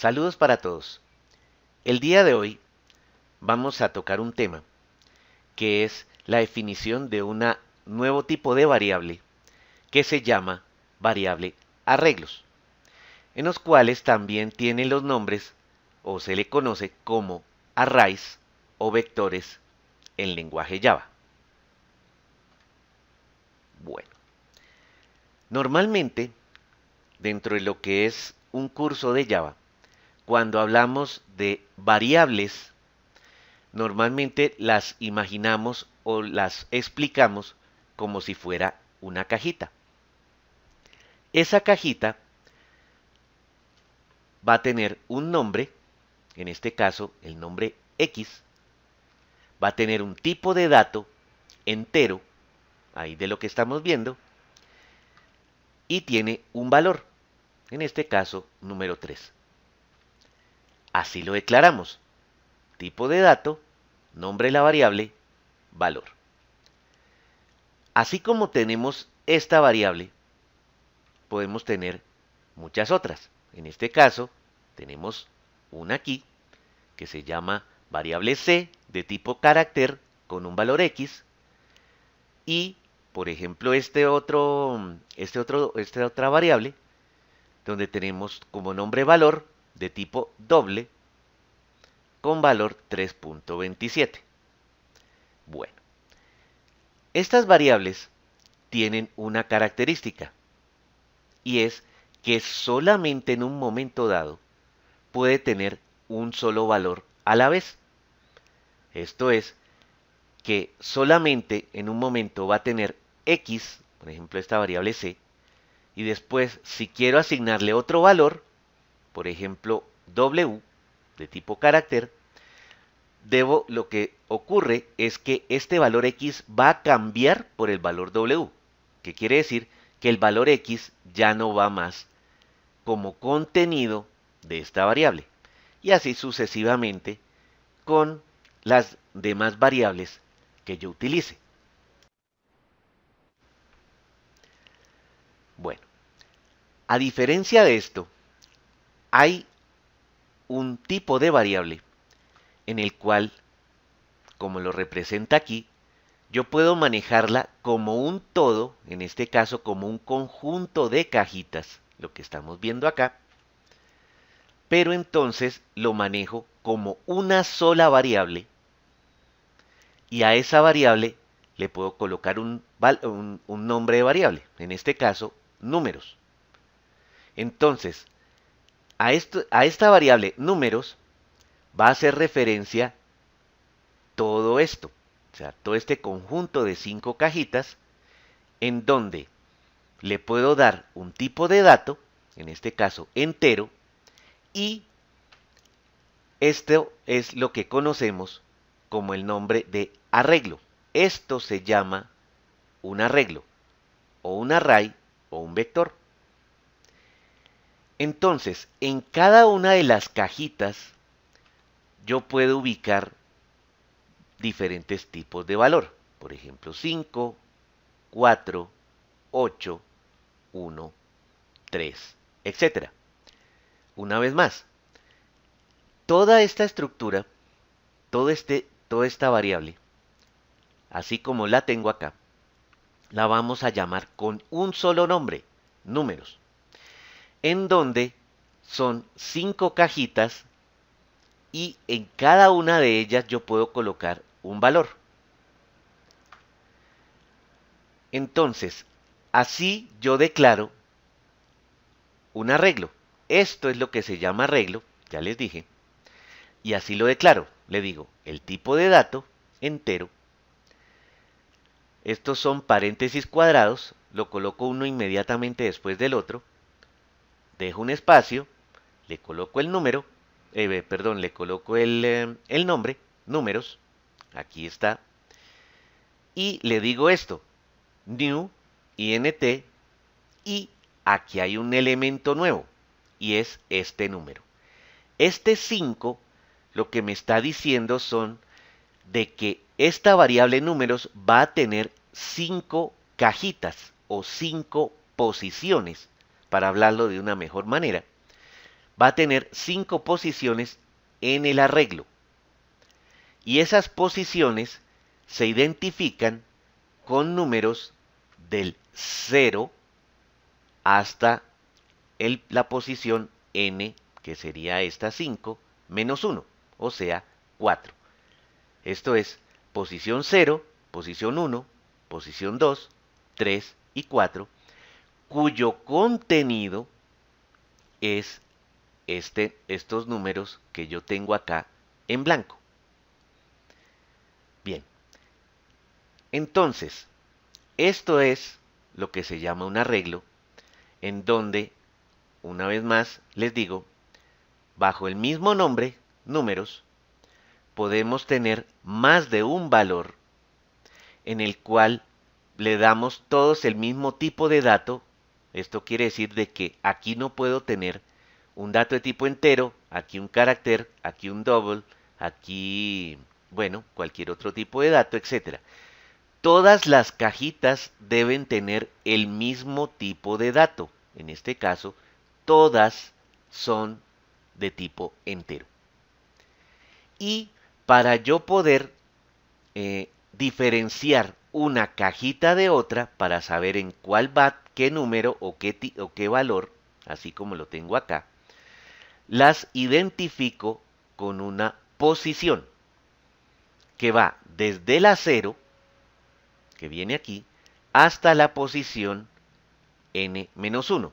Saludos para todos. El día de hoy vamos a tocar un tema que es la definición de un nuevo tipo de variable que se llama variable arreglos, en los cuales también tiene los nombres o se le conoce como arrays o vectores en lenguaje Java. Bueno, normalmente dentro de lo que es un curso de Java, cuando hablamos de variables, normalmente las imaginamos o las explicamos como si fuera una cajita. Esa cajita va a tener un nombre, en este caso el nombre X, va a tener un tipo de dato entero, ahí de lo que estamos viendo, y tiene un valor, en este caso número 3. Así lo declaramos. Tipo de dato, nombre de la variable, valor. Así como tenemos esta variable, podemos tener muchas otras. En este caso, tenemos una aquí que se llama variable C de tipo carácter con un valor X y, por ejemplo, esta otra variable donde tenemos como nombre valor de tipo doble con valor 3.27. Bueno, estas variables tienen una característica y es que solamente en un momento dado puede tener un solo valor a la vez. Esto es que solamente en un momento va a tener X, por ejemplo esta variable C, y después si quiero asignarle otro valor, por ejemplo W de tipo carácter, lo que ocurre es que este valor X va a cambiar por el valor W, que quiere decir que el valor X ya no va más como contenido de esta variable, y así sucesivamente con las demás variables que yo utilice. Bueno, a diferencia de esto, hay un tipo de variable en el cual, como lo representa aquí, yo puedo manejarla como un todo, en este caso como un conjunto de cajitas, lo que estamos viendo acá, pero entonces lo manejo como una sola variable y a esa variable le puedo colocar un nombre de variable, en este caso números. Entonces, a esta variable números va a hacer referencia todo esto, o sea, todo este conjunto de 5 cajitas en donde le puedo dar un tipo de dato, en este caso entero, y esto es lo que conocemos como el nombre de arreglo. Esto se llama un arreglo, o un array, o un vector. Entonces, en cada una de las cajitas yo puedo ubicar diferentes tipos de valor. Por ejemplo, 5, 4, 8, 1, 3, etcétera. Una vez más, toda esta estructura, toda esta variable, así como la tengo acá, la vamos a llamar con un solo nombre, números, en donde son 5 cajitas y en cada una de ellas yo puedo colocar un valor. Entonces, así yo declaro un arreglo. Esto es lo que se llama arreglo, ya les dije, y así lo declaro. Le digo el tipo de dato entero. Estos son paréntesis cuadrados, lo coloco uno inmediatamente después del otro. Dejo un espacio, le coloco el número, le coloco el nombre, números, aquí está, y le digo esto, new, int, y aquí hay un elemento nuevo, y es este número. Este 5 lo que me está diciendo son de que esta variable números va a tener 5 cajitas o 5 posiciones, para hablarlo de una mejor manera. va a tener 5 posiciones en el arreglo. Y esas posiciones se identifican con números del 0 hasta la posición n, que sería esta 5, menos 1, o sea, 4. Esto es posición 0, posición 1, posición 2, 3 y 4, cuyo contenido es estos números que yo tengo acá en blanco. Bien, entonces, esto es lo que se llama un arreglo, en donde, una vez más, les digo, bajo el mismo nombre, números, podemos tener más de un valor en el cual le damos todos el mismo tipo de dato. Esto quiere decir de que aquí no puedo tener un dato de tipo entero, aquí un carácter, aquí un double, aquí, bueno, cualquier otro tipo de dato, etc. Todas las cajitas deben tener el mismo tipo de dato. En este caso, todas son de tipo entero. Y para yo poder diferenciar una cajita de otra, para saber en cuál va qué número o qué valor, así como lo tengo acá, las identifico con una posición que va desde la 0, que viene aquí, hasta la posición n-1,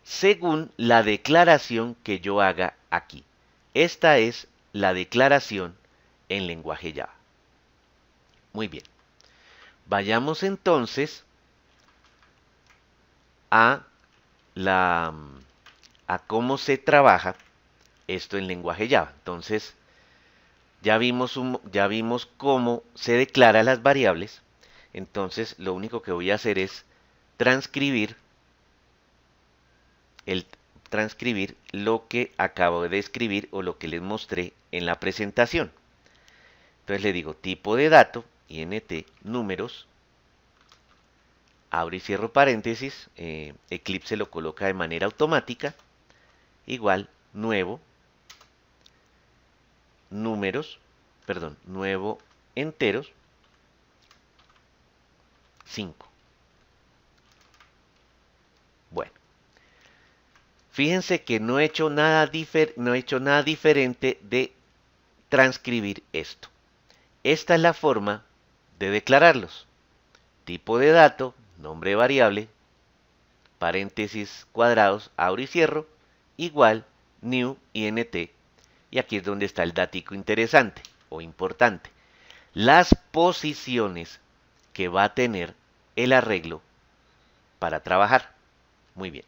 según la declaración que yo haga aquí. Esta es la declaración en lenguaje Java. Muy bien. Vayamos entonces a cómo se trabaja esto en lenguaje Java. Entonces, ya vimos cómo se declaran las variables. Entonces, lo único que voy a hacer es transcribir lo que acabo de escribir o lo que les mostré en la presentación. Entonces le digo tipo de dato, int números, abro y cierro paréntesis, Eclipse lo coloca de manera automática, igual nuevo nuevo enteros 5. Bueno, fíjense que no he hecho nada diferente de transcribir esto. Esta es la forma de declararlos. Tipo de dato, nombre de variable, paréntesis cuadrados, abro y cierro, igual new int. Y aquí es donde está el datico interesante o importante. Las posiciones que va a tener el arreglo para trabajar. Muy bien.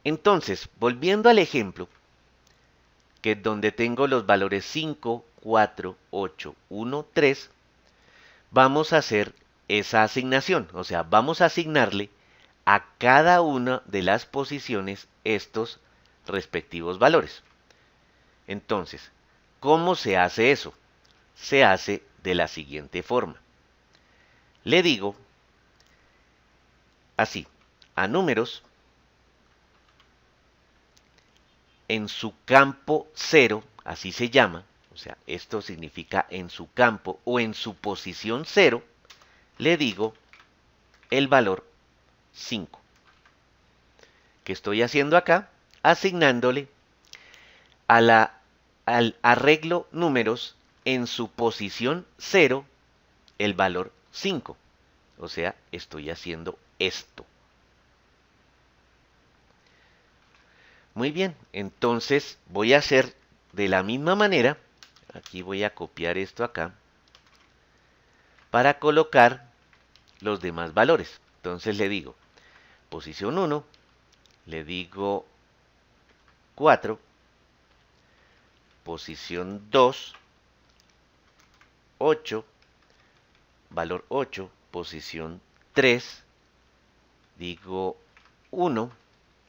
Entonces, volviendo al ejemplo, que es donde tengo los valores 5, 4, 8, 1, 3, vamos a hacer esa asignación. O sea, vamos a asignarle a cada una de las posiciones estos respectivos valores. Entonces, ¿cómo se hace eso? Se hace de la siguiente forma. Le digo así, a números, en su campo 0, así se llama, o sea, esto significa en su campo o en su posición 0, le digo el valor 5. ¿Qué estoy haciendo acá? Asignándole al arreglo números en su posición 0 el valor 5. O sea, estoy haciendo esto. Muy bien, entonces voy a hacer de la misma manera. Aquí voy a copiar esto acá para colocar los demás valores. Entonces le digo posición 1, le digo 4, posición 2, 8, valor 8, posición 3, digo 1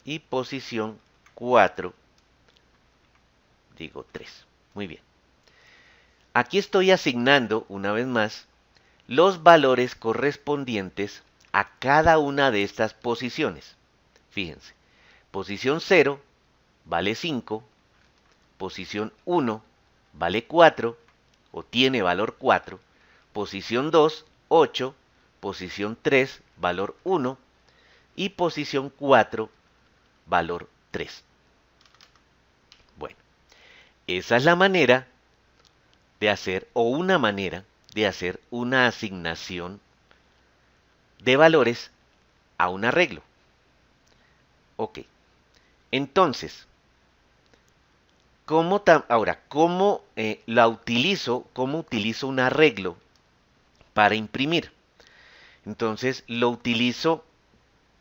y posición 4, digo 3. Muy bien. Aquí estoy asignando, una vez más, los valores correspondientes a cada una de estas posiciones. Fíjense, posición 0 vale 5, posición 1 vale 4 o tiene valor 4, posición 2, 8, posición 3, valor 1 y posición 4, valor 3. Bueno, esa es la manera de hacer, o una manera de hacer una asignación de valores a un arreglo. Ok, entonces, ¿cómo la utilizo? ¿Cómo utilizo un arreglo para imprimir? Entonces, lo utilizo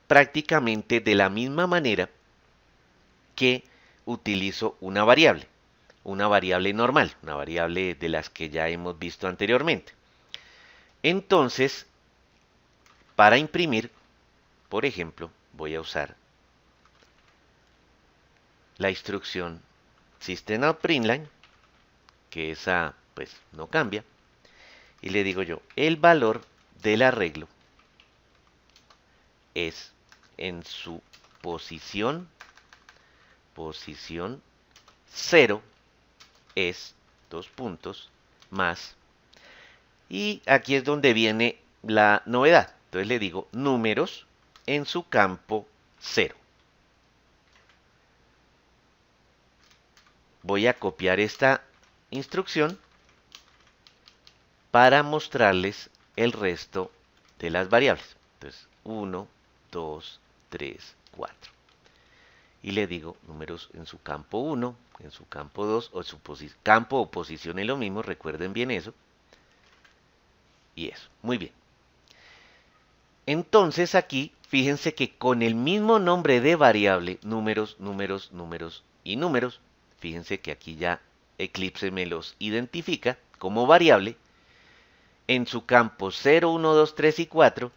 prácticamente de la misma manera que utilizo una variable normal, una variable de las que ya hemos visto anteriormente. Entonces, para imprimir, por ejemplo, voy a usar la instrucción System.out.println, que esa pues no cambia, y le digo yo, el valor del arreglo es en su posición 0 es 2 puntos más, y aquí es donde viene la novedad. Entonces le digo números en su campo 0. Voy a copiar esta instrucción para mostrarles el resto de las variables. Entonces 1, 2, 3, 4. Y le digo números en su campo 1, en su campo 2, o su campo o posición es lo mismo, recuerden bien eso. Y eso, muy bien. Entonces aquí, fíjense que con el mismo nombre de variable, números, números, números y números, fíjense que aquí ya Eclipse me los identifica como variable. En su campo 0, 1, 2, 3 y 4,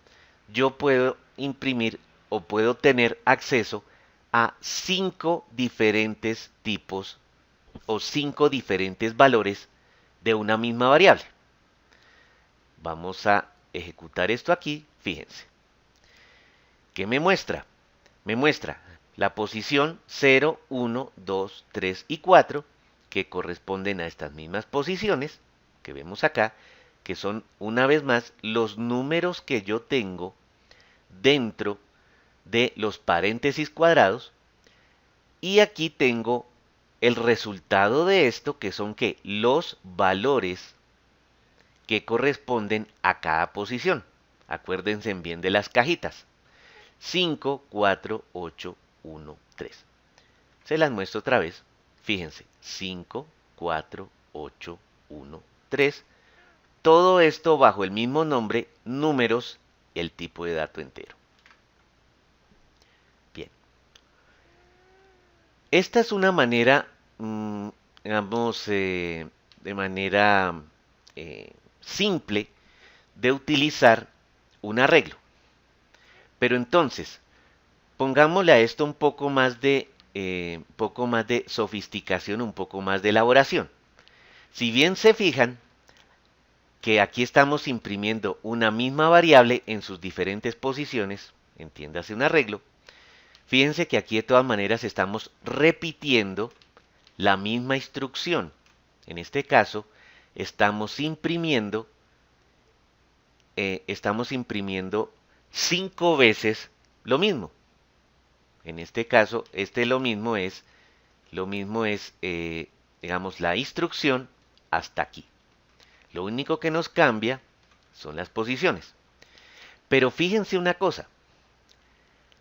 yo puedo imprimir o puedo tener acceso a 5 diferentes tipos o 5 diferentes valores de una misma variable. Vamos a ejecutar esto aquí, fíjense. ¿Qué me muestra? Me muestra la posición 0, 1, 2, 3 y 4, que corresponden a estas mismas posiciones que vemos acá, que son una vez más los números que yo tengo dentro de los paréntesis cuadrados. Y aquí tengo el resultado de esto, que son que los valores que corresponden a cada posición. Acuérdense bien de las cajitas. 5, 4, 8, 1, 3. Se las muestro otra vez. Fíjense, 5, 4, 8, 1, 3. Todo esto bajo el mismo nombre, números, el tipo de dato entero. Bien. Esta es una manera, digamos, de manera simple de utilizar un arreglo. Pero entonces, pongámosle a esto un poco más de sofisticación, un poco más de elaboración. Si bien se fijan que aquí estamos imprimiendo una misma variable en sus diferentes posiciones, entiéndase un arreglo, fíjense que aquí de todas maneras estamos repitiendo la misma instrucción. En este caso, estamos imprimiendo 5 veces lo mismo. En este caso, lo mismo es, digamos, la instrucción hasta aquí. Lo único que nos cambia son las posiciones. Pero fíjense una cosa,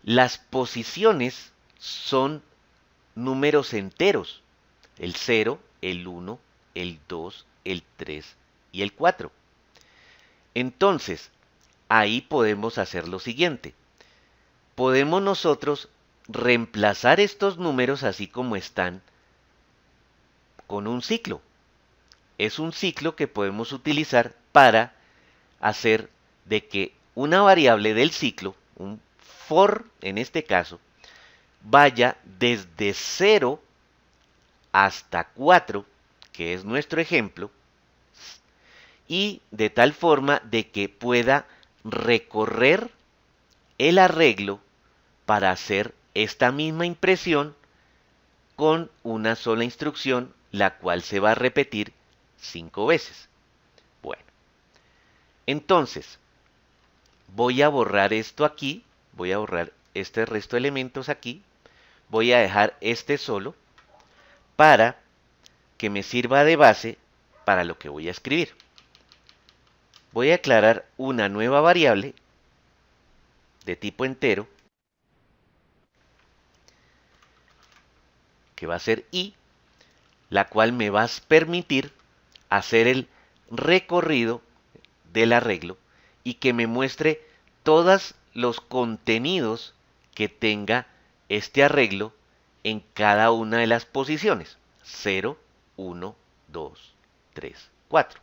las posiciones son números enteros. El 0, el 1, el 2, el 3 y el 4. Entonces, ahí podemos hacer lo siguiente. Podemos nosotros reemplazar estos números así como están con un ciclo. Es un ciclo que podemos utilizar para hacer de que una variable del ciclo, un for en este caso, vaya desde 0 hasta 4, que es nuestro ejemplo, y de tal forma de que pueda recorrer el arreglo para hacer esta misma impresión con una sola instrucción, la cual se va a repetir 5 veces. Bueno, entonces voy a borrar esto aquí, voy a borrar este resto de elementos aquí, voy a dejar este solo para que me sirva de base para lo que voy a escribir. Voy a declarar una nueva variable de tipo entero que va a ser i, la cual me va a permitir hacer el recorrido del arreglo y que me muestre todos los contenidos que tenga este arreglo en cada una de las posiciones. 0, 1, 2, 3, 4.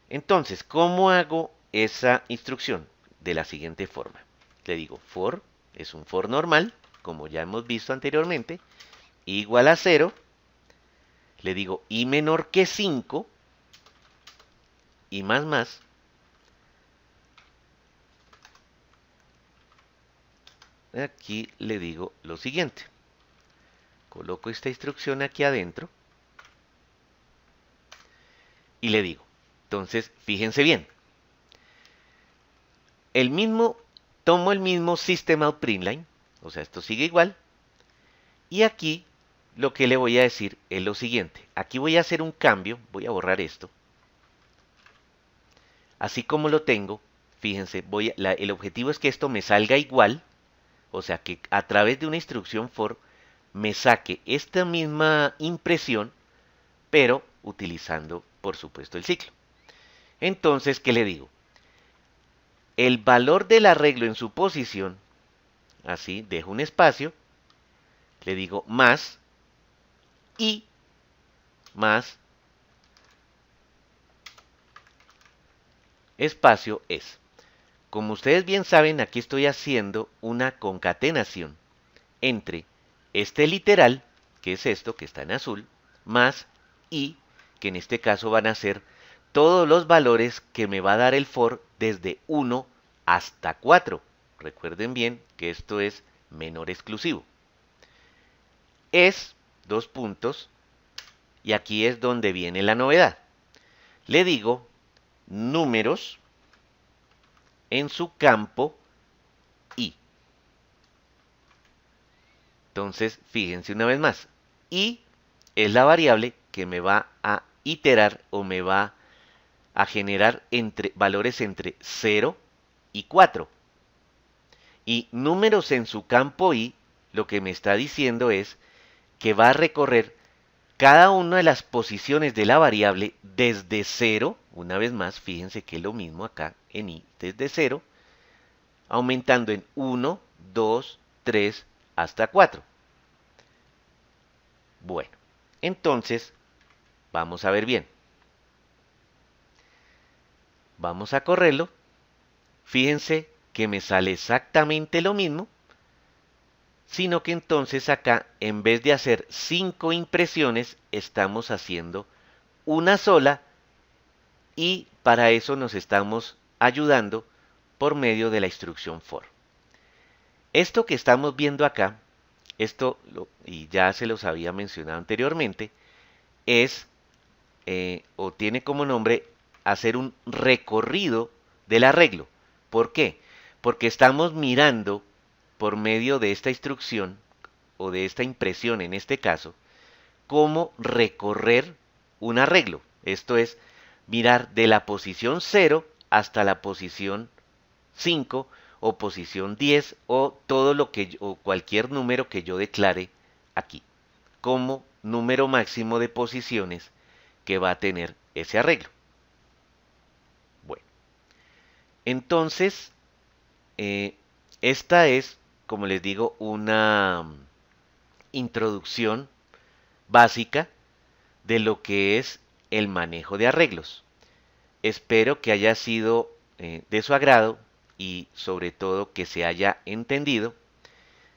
Entonces, ¿cómo hago esa instrucción? De la siguiente forma. Le digo for, es un for normal, como ya hemos visto anteriormente, igual a 0. Le digo i menor que 5 y más. Aquí le digo lo siguiente. Coloco esta instrucción aquí adentro y le digo, entonces fíjense bien, tomo el mismo system.out.println, o sea, esto sigue igual, y aquí lo que le voy a decir es lo siguiente. Aquí voy a hacer un cambio, voy a borrar esto. Así como lo tengo, fíjense, el objetivo es que esto me salga igual, o sea, que a través de una instrucción for me saque esta misma impresión, pero utilizando, por supuesto, el ciclo. Entonces, ¿qué le digo? El valor del arreglo en su posición, así, dejo un espacio, le digo más, y más espacio es. Como ustedes bien saben, aquí estoy haciendo una concatenación entre este literal, que es esto que está en azul, más y, que en este caso van a ser todos los valores que me va a dar el for desde 1 hasta 4. Recuerden bien que esto es menor exclusivo. Es, dos puntos, y aquí es donde viene la novedad. Le digo números en su campo i. Entonces, fíjense una vez más, i es la variable que me va a iterar o me va a generar valores entre 0 y 4. Y números en su campo i, lo que me está diciendo es que va a recorrer cada una de las posiciones de la variable desde 0, una vez más, fíjense que es lo mismo acá en i, desde 0, aumentando en 1, 2, 3, hasta 4. Bueno, entonces, vamos a ver bien. Vamos a correrlo. Fíjense que me sale exactamente lo mismo, sino que entonces acá, en vez de hacer 5 impresiones, estamos haciendo una sola, y para eso nos estamos ayudando por medio de la instrucción for. Esto que estamos viendo acá, y ya se los había mencionado anteriormente, es o tiene como nombre hacer un recorrido del arreglo. ¿Por qué? Porque estamos mirando por medio de esta instrucción o de esta impresión en este caso, cómo recorrer un arreglo. Esto es mirar de la posición 0 hasta la posición 5 o posición 10 o todo lo que o cualquier número que yo declare aquí como número máximo de posiciones que va a tener ese arreglo. Bueno, entonces esta es, como les digo, una introducción básica de lo que es el manejo de arreglos. Espero que haya sido de su agrado y sobre todo que se haya entendido.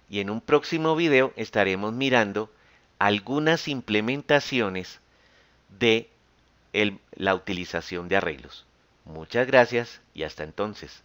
Y en un próximo video estaremos mirando algunas implementaciones de la utilización de arreglos. Muchas gracias y hasta entonces.